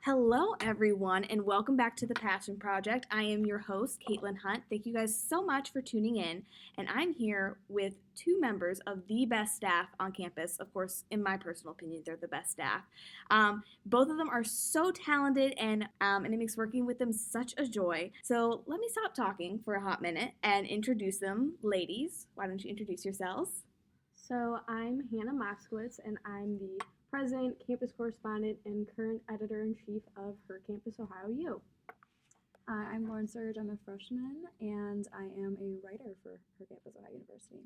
Hello, everyone, and welcome back to the Passion Project. I am your host, Caitlin Hunt. Thank you guys so much for tuning in. And I'm here with two members of the best staff on campus. Of course, in my personal opinion, they're the best staff. Both of them are so talented, and it makes working with them such a joy. So let me stop talking for a hot minute and introduce them. Ladies, why don't you introduce yourselves? So I'm Hannah Moskowitz, and I'm the president, campus correspondent, and current editor-in-chief of Her Campus HCOU. I'm Lauren Serge. I'm a freshman, and I am a writer for Her Campus University.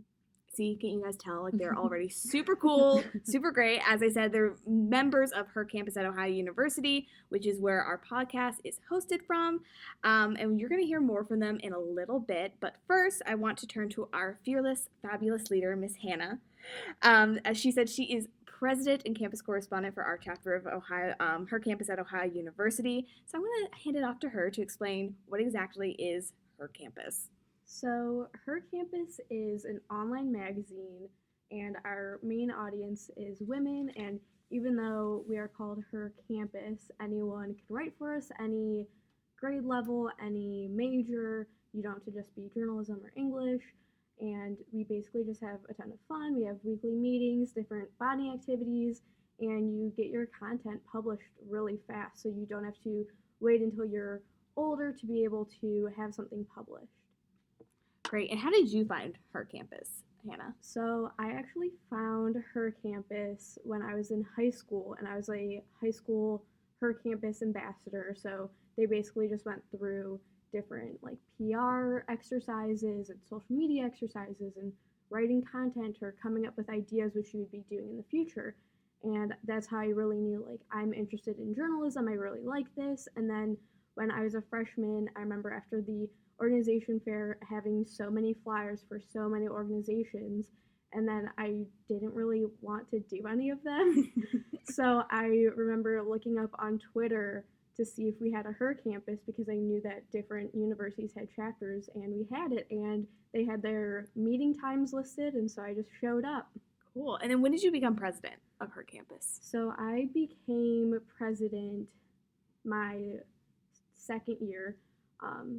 See, can you guys tell? Like, they're already super cool, super great. As I said, they're members of Her Campus at Ohio University, which is where our podcast is hosted from. And you're going to hear more from them in a little bit. But first, I want to turn to our fearless, fabulous leader, Miss Hannah. As she said, she is president and campus correspondent for our chapter of Ohio, Her Campus at Ohio University. So I'm going to hand it off to her to explain what exactly is Her Campus. So Her Campus is an online magazine, and our main audience is women, and even though we are called Her Campus, anyone can write for us, any grade level, any major. You don't have to just be journalism or English, and we basically just have a ton of fun. We have weekly meetings, different bonding activities, and you get your content published really fast, so you don't have to wait until you're older to be able to have something published. Great. And how did you find Her Campus, Hannah? So I actually found Her Campus when I was in high school, and I was a high school Her Campus ambassador. So they basically just went through different like PR exercises and social media exercises and writing content or coming up with ideas which you would be doing in the future. And that's how I really knew, like, I'm interested in journalism. I really like this. And then when I was a freshman, I remember after the organization fair having so many flyers for so many organizations, and then I didn't really want to do any of them. So I remember looking up on Twitter to see if we had a Her Campus, because I knew that different universities had chapters, and we had it, and they had their meeting times listed, and so I just showed up. Cool. And then when did you become president of Her Campus? So I became president my second year.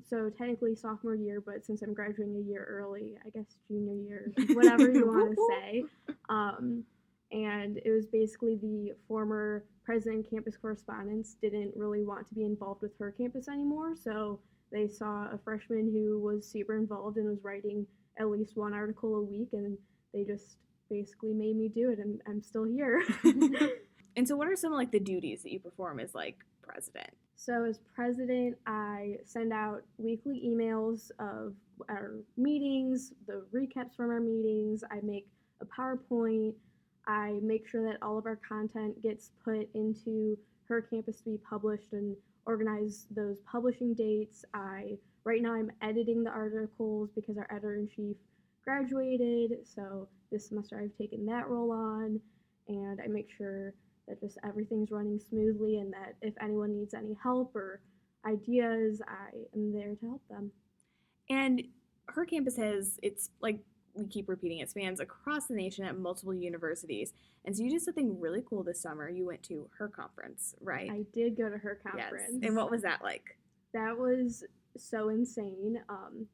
So technically sophomore year, but since I'm graduating a year early, I guess junior year, whatever you want to say. And it was basically the former president campus correspondents didn't really want to be involved with Her Campus anymore, so they saw a freshman who was super involved and was writing at least one article a week, and they just basically made me do it, and I'm still here. And so what are some of like the duties that you perform as like president? So as president, I send out weekly emails of our meetings, the recaps from our meetings. I make a PowerPoint. I make sure that all of our content gets put into Her Campus to be published and organize those publishing dates. Right now I'm editing the articles because our editor-in-chief graduated, so this semester I've taken that role on, and I make sure that just everything's running smoothly, and that if anyone needs any help or ideas, I am there to help them. And Her Campus it's like we keep repeating, it spans across the nation at multiple universities. And so you did something really cool this summer. You went to Her Conference, right? I did go to Her Conference. Yes. And what was that like? That was so insane.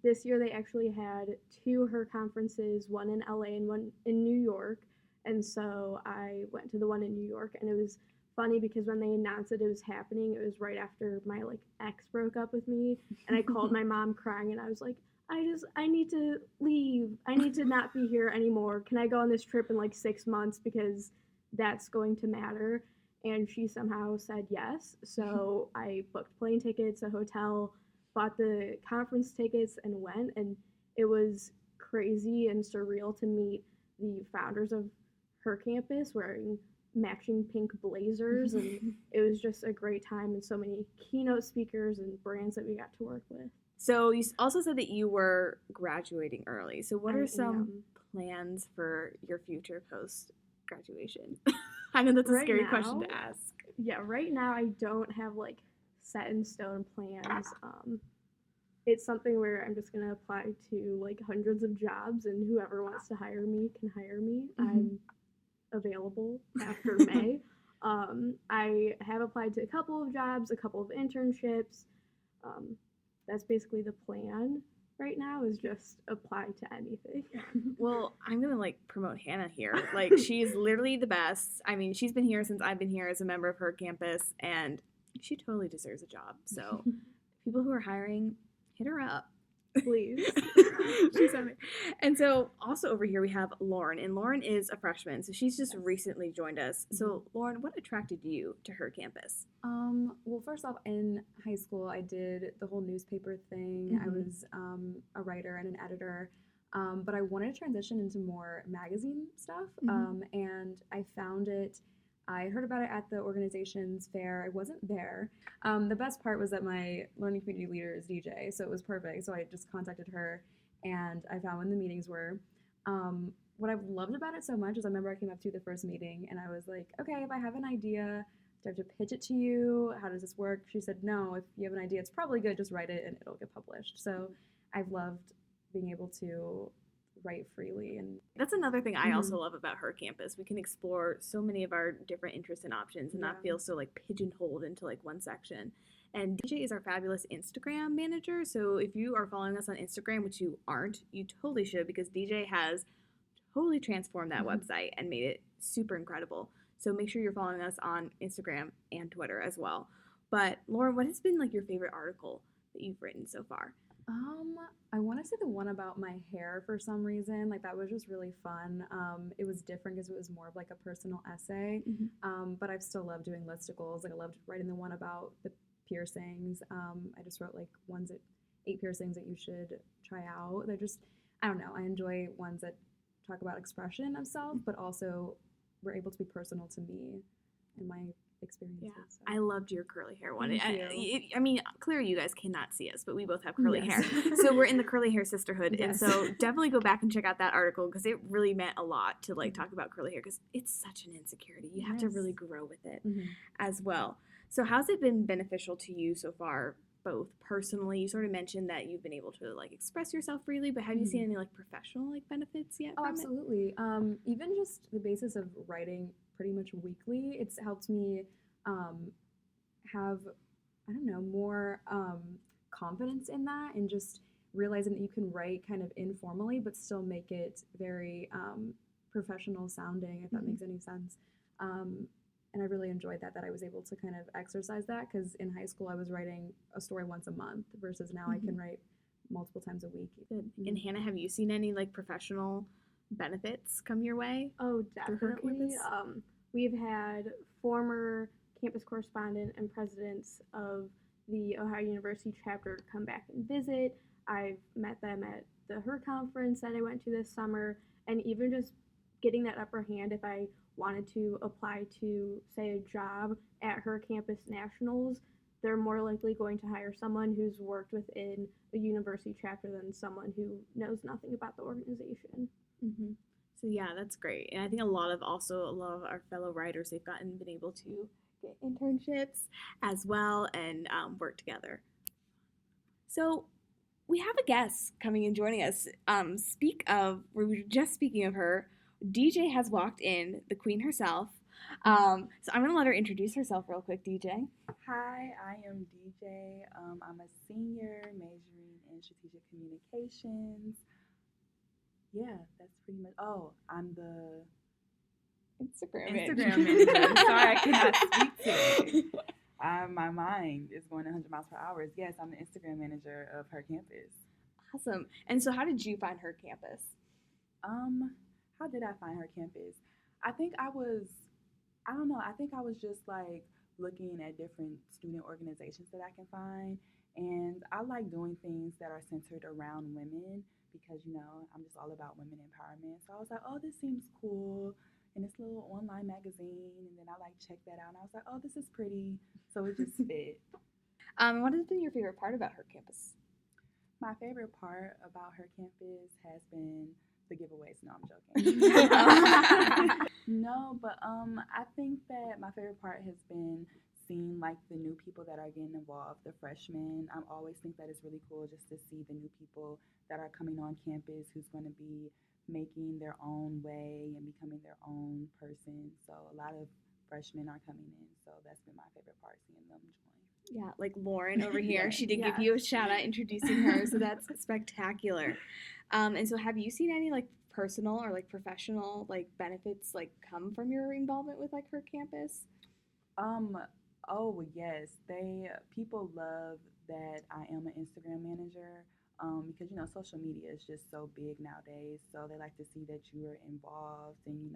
This year they actually had two Her Conferences, one in LA and one in New York. And so I went to the one in New York, and it was funny because when they announced that it was happening, it was right after my like ex broke up with me, and I called my mom crying, and I was like, I need to leave. I need to not be here anymore. Can I go on this trip in like 6 months, because that's going to matter? And she somehow said yes. So I booked plane tickets, a hotel, bought the conference tickets, and went, and it was crazy and surreal to meet the founders of Her Campus wearing matching pink blazers, and it was just a great time, and so many keynote speakers and brands that we got to work with. So you also said that you were graduating early. So what are some plans for your future post-graduation? I know that's a scary question to ask. Yeah, right now I don't have like set in stone plans. It's something where I'm just gonna apply to like hundreds of jobs, and whoever wants to hire me can hire me. I'm available after May. I have applied to a couple of jobs, a couple of internships. That's basically the plan right now, is just apply to anything. Well, I'm going to like promote Hannah here. Like, she's literally the best. I mean, she's been here since I've been here as a member of her campus, and she totally deserves a job. So people who are hiring, hit her up. Please. She's on there. And so also over here we have Lauren, and Lauren is a freshman, so she's just recently joined us. So Lauren, what attracted you to her campus? Well, first off, in high school, I did the whole newspaper thing. I was a writer and an editor, but I wanted to transition into more magazine stuff, and I found it. I heard about it at the organization's fair. I wasn't there. The best part was that my learning community leader is DJ, so it was perfect. So I just contacted her, and I found when the meetings were. What I've loved about it so much is I remember I came up to the first meeting, and I was like, okay, if I have an idea, do I have to pitch it to you? How does this work? She said, no, if you have an idea, it's probably good. Just write it, and it'll get published. So I've loved being able to write freely. And that's another thing I also love about her campus. We can explore so many of our different interests and options and not feel so like pigeonholed into like one section. And DJ is our fabulous Instagram manager. So if you are following us on Instagram, which you aren't, you totally should, because DJ has totally transformed that website and made it super incredible. So make sure you're following us on Instagram and Twitter as well. But Lauren, what has been like your favorite article that you've written so far? I want to say the one about my hair for some reason. Like, that was just really fun. It was different because it was more of like a personal essay. But I've still loved doing listicles. Like, I loved writing the one about the piercings. I just wrote like 8 piercings that you should try out. They're just, I don't know. I enjoy ones that talk about expression of self, but also were able to be personal to me and my experiences. Yeah, so. I loved your curly hair one. Thank you. I mean, clearly you guys cannot see us, but we both have curly hair. So we're in the curly hair sisterhood. And so definitely go back and check out that article, because it really meant a lot to like talk about curly hair, because it's such an insecurity. You have to really grow with it as well. So how's it been beneficial to you so far, both personally? You sort of mentioned that you've been able to like express yourself freely, but have you seen any like professional like benefits yet? Oh, absolutely. Even just the basis of writing pretty much weekly, it's helped me have, I don't know, more confidence in that, and just realizing that you can write kind of informally but still make it very professional sounding, if that makes any sense. And I really enjoyed that I was able to kind of exercise that, because in high school I was writing a story once a month versus now I can write multiple times a week. Good. And Hannah, have you seen any like professional benefits come your way? Oh, definitely. We've had former campus correspondent and presidents of the Ohio University chapter come back and visit. I've met them at the HER conference that I went to this summer, and even just getting that upper hand if I wanted to apply to, say, a job at HER campus nationals, they're more likely going to hire someone who's worked within a university chapter than someone who knows nothing about the organization. So yeah, that's great. And I think a lot of our fellow writers, they've been able to get internships as well and work together. So we have a guest coming and joining us. We were just speaking of her. DJ has walked in, the queen herself. So I'm going to let her introduce herself real quick, DJ. Hi, I am DJ. I'm a senior majoring in strategic communications. Yeah, that's pretty much. Oh, I'm the Instagram manager. Sorry, I cannot speak today. My mind is going 100 miles per hour. Yes, I'm the Instagram manager of her campus. Awesome. And so how did you find her campus? How did I find her campus? I think I was just like looking at different student organizations that I can find. And I like doing things that are centered around women, because, I'm just all about women empowerment. So I was like, oh, this seems cool. And this little online magazine. And then I checked that out. And I was like, oh, this is pretty. So it just fit. What has been your favorite part about her campus? My favorite part about her campus has been the giveaways. No, I'm joking. No, but I think that my favorite part has been seeing like the new people that are getting involved, the freshmen. I always think that it's really cool just to see the new people that are coming on campus who's going to be making their own way and becoming their own person. So a lot of freshmen are coming in. So that's been my favorite part, seeing them join. Yeah, like Lauren over here. Yes. She did give you a shout out introducing her, so that's spectacular. And so have you seen any like personal or like professional like benefits like come from your involvement with like her campus? Oh yes, people love that I am an Instagram manager. Because social media is just so big nowadays. So they like to see that you are involved and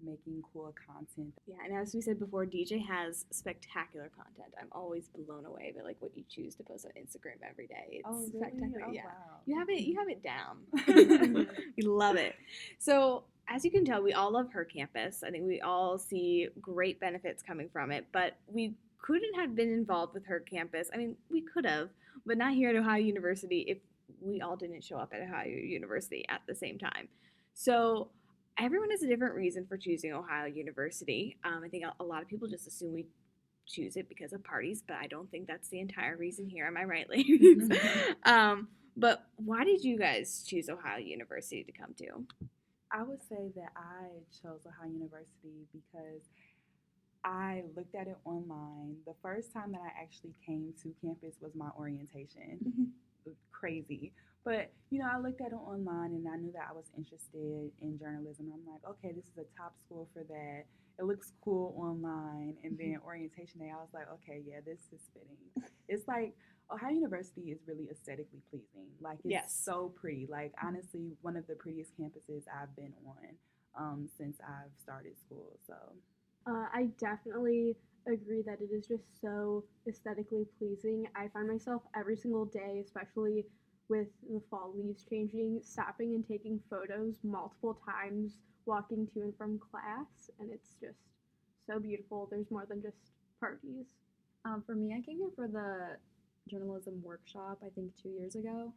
making cool content. Yeah, and as we said before, DJ has spectacular content. I'm always blown away by like what you choose to post on Instagram every day. It's Really? spectacular. Oh, Yeah, wow. you have it down. We love it. So as you can tell, we all love her campus. I think we all see great benefits coming from it, but we couldn't have been involved with her campus. I mean, we could have, but not here at Ohio University if we all didn't show up at Ohio University at the same time. So everyone has a different reason for choosing Ohio University. I think a lot of people just assume we choose it because of parties, but I don't think that's the entire reason here. Am I right, ladies? But why did you guys choose Ohio University to come to? I would say that I chose Ohio University because I looked at it online. The first time that I actually came to campus was my orientation. Crazy. But, I looked at it online and I knew that I was interested in journalism. I'm like, okay, this is a top school for that. It looks cool online. And then orientation day, I was like, okay, yeah, this is fitting. It's like Ohio University is really aesthetically pleasing. Like, it's so pretty. Like, honestly, one of the prettiest campuses I've been on since I've started school. So I definitely agree that it is just so aesthetically pleasing. I find myself every single day, especially with the fall leaves changing, stopping and taking photos multiple times walking to and from class, and it's just so beautiful. There's more than just parties. For me, I came here for the journalism workshop, I think 2 years ago,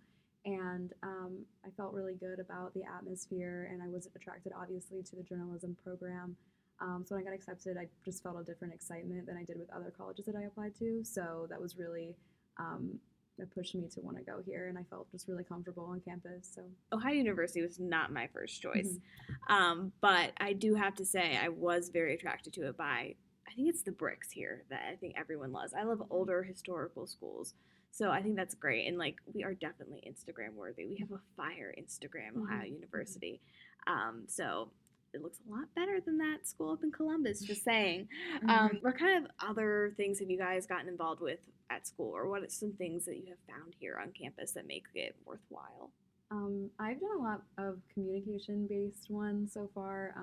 and I felt really good about the atmosphere, and I was attracted obviously to the journalism program. So when I got accepted, I just felt a different excitement than I did with other colleges that I applied to. So that was really, it pushed me to want to go here, and I felt just really comfortable on campus. So Ohio University was not my first choice, but I do have to say I was very attracted to it by, I think it's the bricks here that I think everyone loves. I love older historical schools. So I think that's great. And like, we are definitely Instagram worthy. We have a fire Instagram, Ohio University. So it looks a lot better than that school up in Columbus, just saying. What kind of other things have you guys gotten involved with at school, or what are some things that you have found here on campus that make it worthwhile? I've done a lot of communication-based ones so far.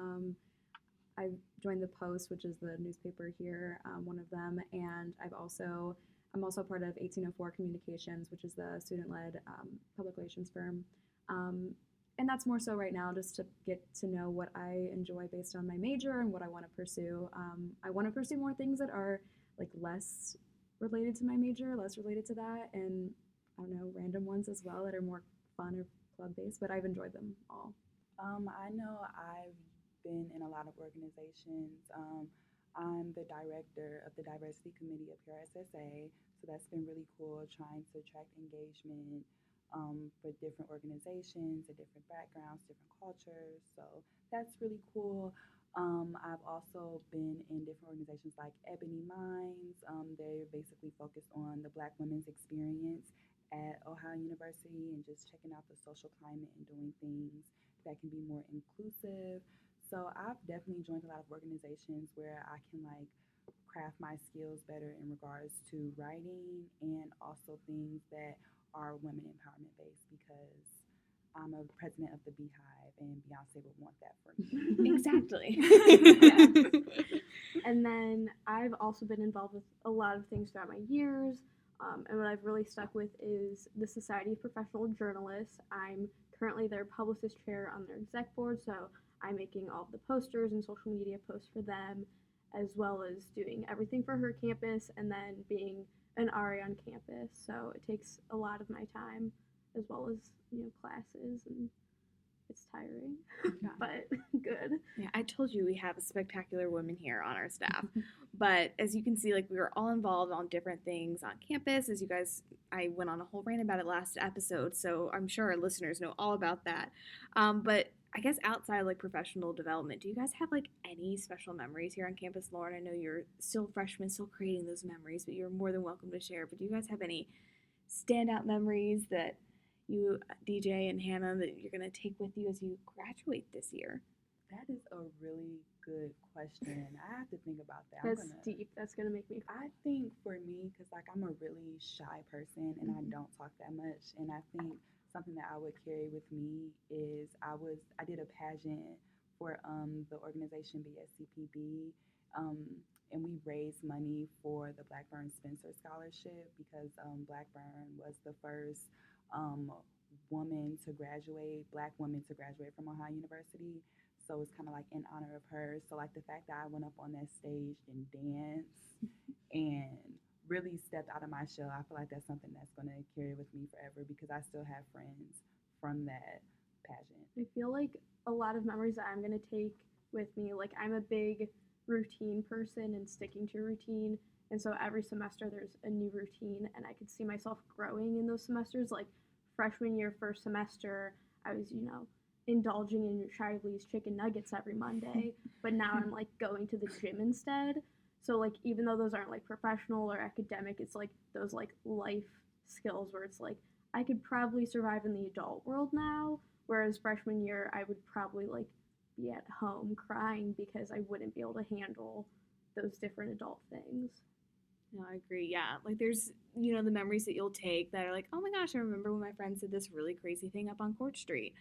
I've joined the Post, which is the newspaper here, one of them, and I'm also part of 1804 Communications, which is the student-led public relations firm. And that's more so right now just to get to know what I enjoy based on my major and what I want to pursue. I want to pursue more things that are like less related to my major, less related to that, and I don't know, random ones as well that are more fun or club-based, but I've enjoyed them all. I know I've been in a lot of organizations. I'm the director of the diversity committee of PRSSA, so that's been really cool, trying to attract engagement for different organizations, and different backgrounds, different cultures. So that's really cool. I've also been in different organizations like Ebony Minds. They're basically focused on the Black women's experience at Ohio University and just checking out the social climate and doing things that can be more inclusive. So I've definitely joined a lot of organizations where I can like craft my skills better in regards to writing, and also things that are women empowerment based, because I'm a president of the Beehive and Beyonce would want that for me. Exactly. And then I've also been involved with a lot of things throughout my years. And what I've really stuck with is the Society of Professional Journalists. I'm currently their publicist chair on their exec board, so I'm making all of the posters and social media posts for them, as well as doing everything for her campus and then being an RA on campus. So it takes a lot of my time, as well as, classes, and it's tiring, but good. Yeah, I told you we have a spectacular women here on our staff. But as you can see, like, we were all involved on different things on campus. As you guys, I went on a whole rant about it last episode, so I'm sure our listeners know all about that. But I guess outside like professional development, do you guys have like any special memories here on campus? Lauren, I know you're still freshmen, still creating those memories, but you're more than welcome to share. But do you guys have any standout memories that you, DJ and Hannah, that you're going to take with you as you graduate this year? That is a really good question. I have to think about that. That's deep. That's gonna make me cry. I think for me, because like I'm a really shy person and I don't talk that much, and I think something that I would carry with me is I did a pageant for the organization BSCPB, um, and we raised money for the Blackburn Spencer Scholarship because Blackburn was the first um, Black woman to graduate from Ohio University. So it's kind of like in honor of her. So like the fact that I went up on that stage and danced and really stepped out of my shell, I feel like that's something that's going to carry with me forever because I still have friends from that pageant. I feel like a lot of memories that I'm gonna take with me, like I'm a big routine person and sticking to routine. And so every semester there's a new routine and I could see myself growing in those semesters. Like freshman year, first semester, I was, indulging in Charlie's chicken nuggets every Monday, but now I'm like going to the gym instead. So like even though those aren't like professional or academic, it's like those like life skills where it's like I could probably survive in the adult world now, whereas freshman year I would probably like be at home crying because I wouldn't be able to handle those different adult things. No, I agree. Yeah. Like there's, the memories that you'll take that are like, oh my gosh, I remember when my friends did this really crazy thing up on Court Street.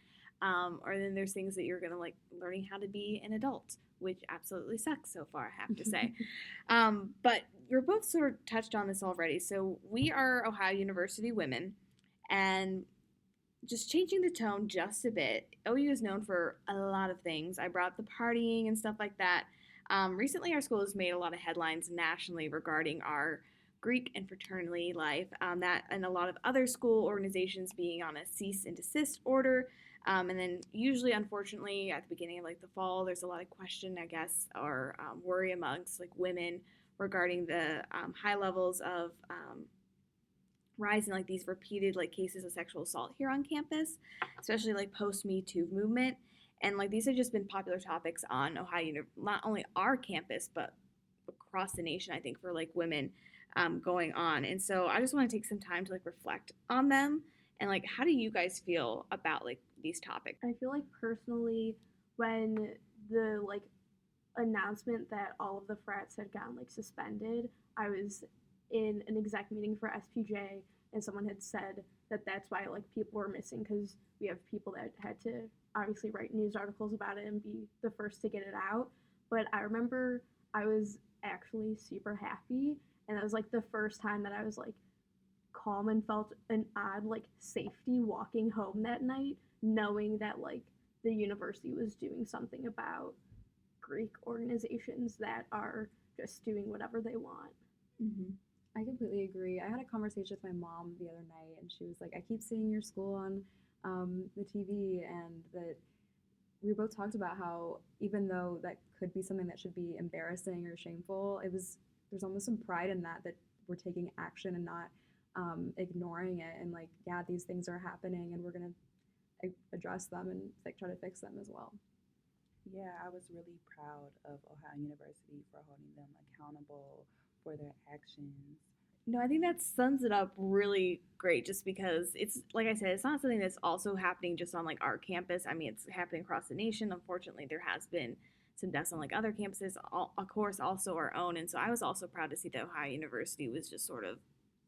Or then there's things that you're going to like learning how to be an adult, which absolutely sucks so far, I have to say. But you're both sort of touched on this already. So we are Ohio University women, and just changing the tone just a bit. OU is known for a lot of things. I brought up the partying and stuff like that. Recently, our school has made a lot of headlines nationally regarding our Greek and fraternity life, that and a lot of other school organizations being on a cease and desist order. And then usually, unfortunately, at the beginning of like the fall, there's a lot of question, I guess, or worry amongst like women regarding the high levels of rise in like these repeated like cases of sexual assault here on campus, especially like post Me Too movement. And like these have just been popular topics on not only our campus but across the nation. I think for like women going on, and so I just want to take some time to like reflect on them and like how do you guys feel about like these topics? I feel like personally, when the like announcement that all of the frats had gotten like suspended, I was in an exec meeting for SPJ, and someone had said that that's why like people were missing because we have people that had to obviously write news articles about it and be the first to get it out. But I remember I was actually super happy, and it was like the first time that I was like calm and felt an odd like safety walking home that night, knowing that like the university was doing something about Greek organizations that are just doing whatever they want. Mm-hmm. I completely agree. I had a conversation with my mom the other night, and she was like, I keep seeing your school on the TV, and that we both talked about how even though that could be something that should be embarrassing or shameful, there's almost some pride in that we're taking action and not ignoring it, and like, yeah, these things are happening and we're going to address them and try to fix them as well. Yeah, I was really proud of Ohio University for holding them accountable for their actions. No, I think that sums it up really great just because it's, like I said, it's not something that's also happening just on like our campus. I mean, it's happening across the nation. Unfortunately, there has been some deaths on like other campuses, of course, also our own. And so I was also proud to see that Ohio University was just sort of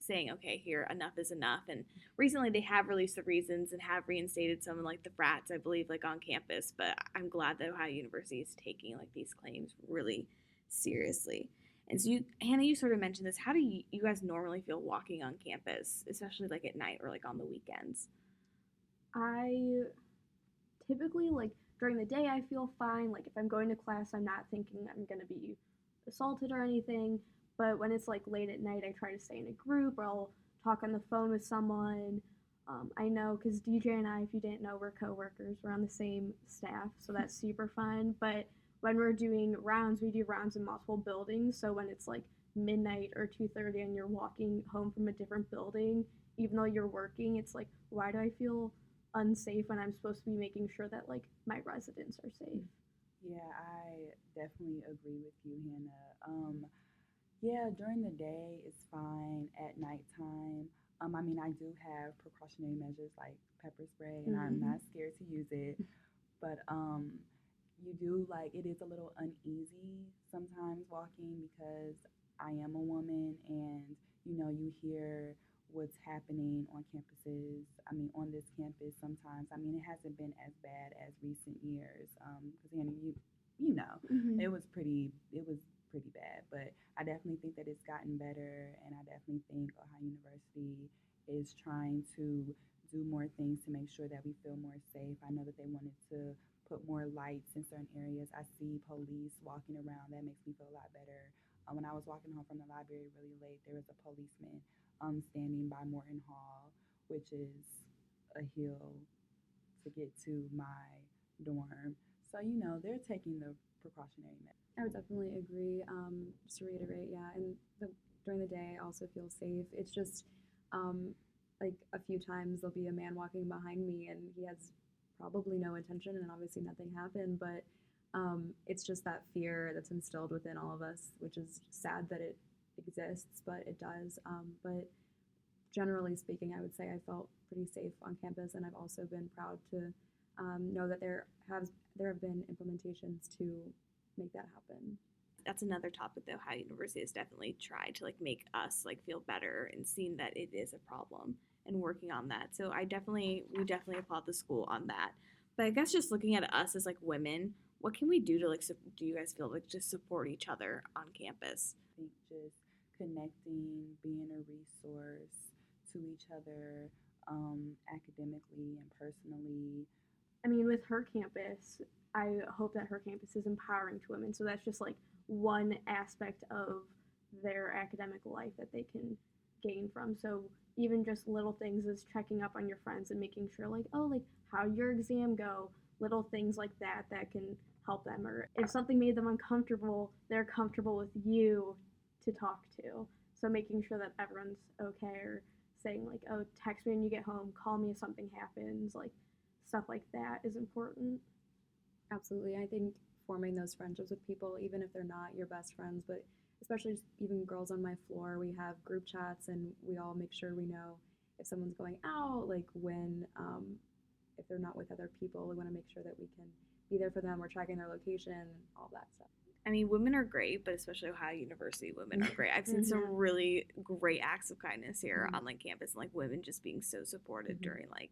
saying, okay, here, enough is enough. And recently they have released the reasons and have reinstated some like the frats, I believe, like on campus. But I'm glad that Ohio University is taking like these claims really seriously. And so Hannah, you sort of mentioned this. How do you guys normally feel walking on campus, especially like at night or like on the weekends? I typically, like during the day, I feel fine. Like if I'm going to class, I'm not thinking I'm going to be assaulted or anything. But when it's like late at night, I try to stay in a group, or I'll talk on the phone with someone. I know because DJ and I, if you didn't know, we're coworkers. We're on the same staff, so that's super fun. But when we're doing rounds, we do rounds in multiple buildings. So when it's like midnight or 2:30 and you're walking home from a different building, even though you're working, it's like, why do I feel unsafe when I'm supposed to be making sure that like my residents are safe. Yeah, I definitely agree with you, Hannah. Yeah, during the day it's fine. At nighttime, I mean, I do have precautionary measures like pepper spray, and I'm Mm-hmm. not scared to use it. But you do like it is a little uneasy sometimes walking because I am a woman, and you hear what's happening on campuses. I mean, on this campus sometimes. I mean, it hasn't been as bad as recent years. Because Hannah, you know, Mm-hmm. it was pretty bad, but I definitely think that it's gotten better, and I definitely think Ohio University is trying to do more things to make sure that we feel more safe. I know that they wanted to put more lights in certain areas. I see police walking around. That makes me feel a lot better. When I was walking home from the library really late, there was a policeman standing by Morton Hall, which is a hill to get to my dorm. So, they're taking the precautionary measures. I would definitely agree. Just to reiterate, yeah, and during the day, I also feel safe. It's just um, like a few times there'll be a man walking behind me, and he has probably no intention, and obviously nothing happened, but it's just that fear that's instilled within all of us, which is sad that it exists, but it does. But generally speaking, I would say I felt pretty safe on campus, and I've also been proud to know that there have been implementations to make that happen. That's another topic that Ohio University has definitely tried to like make us like feel better and seeing that it is a problem and working on that. So we definitely applaud the school on that. But I guess just looking at us as like women, what can we do to like do you guys feel like just support each other on campus? I think just connecting, being a resource to each other academically and personally. I mean, with her campus, I hope that her campus is empowering to women. So that's just like one aspect of their academic life that they can gain from. So even just little things as checking up on your friends and making sure like, oh, like how your exam go, little things like that that can help them. Or if something made them uncomfortable, they're comfortable with you to talk to. So making sure that everyone's okay, or saying like, oh, text me when you get home, call me if something happens, like stuff like that is important. Absolutely. I think forming those friendships with people, even if they're not your best friends, but especially just even girls on my floor, we have group chats and we all make sure we know if someone's going out, like when, if they're not with other people, we want to make sure that we can be there for them. We're tracking their location and all that stuff. I mean, women are great, but especially Ohio University women are great. I've seen some really great acts of kindness here on like campus, and like women just being so supportive during like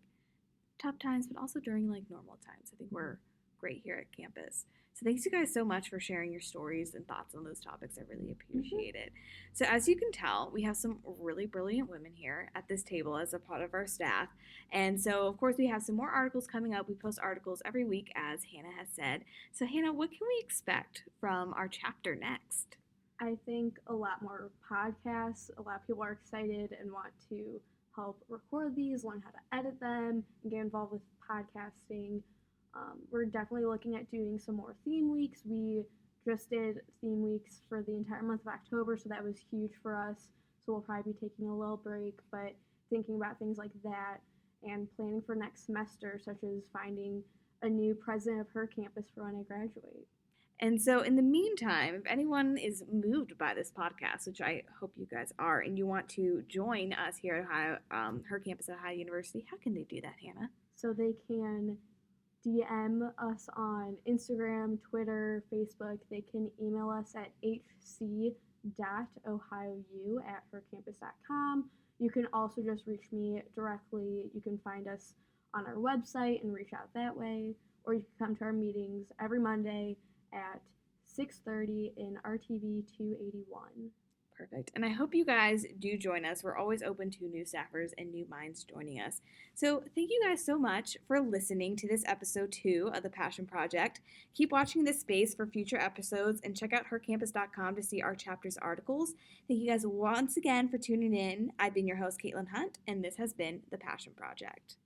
tough times, but also during like normal times. I think we're great here at campus. So thanks you guys so much for sharing your stories and thoughts on those topics. I really appreciate it. So as you can tell, we have some really brilliant women here at this table as a part of our staff. And so of course we have some more articles coming up. We post articles every week, as Hannah has said. So Hannah, what can we expect from our chapter next? I think a lot more podcasts. A lot of people are excited and want to help record these, learn how to edit them, and get involved with podcasting. We're definitely looking at doing some more theme weeks. We just did theme weeks for the entire month of October, so that was huge for us. So we'll probably be taking a little break, but thinking about things like that and planning for next semester, such as finding a new president of her campus for when I graduate. And so, in the meantime, if anyone is moved by this podcast, which I hope you guys are, and you want to join us here at Ohio, her campus at Ohio University, how can they do that, Hannah? So they can DM us on Instagram, Twitter, Facebook. They can email us at hc.ohiou@hercampus.com. You can also just reach me directly. You can find us on our website and reach out that way, or you can come to our meetings every Monday at 6:30 in RTV 281. Perfect. And I hope you guys do join us. We're always open to new staffers and new minds joining us. So thank you guys so much for listening to this episode 2 of The Passion Project. Keep watching this space for future episodes and check out hercampus.com to see our chapter's articles. Thank you guys once again for tuning in. I've been your host, Caitlin Hunt, and this has been The Passion Project.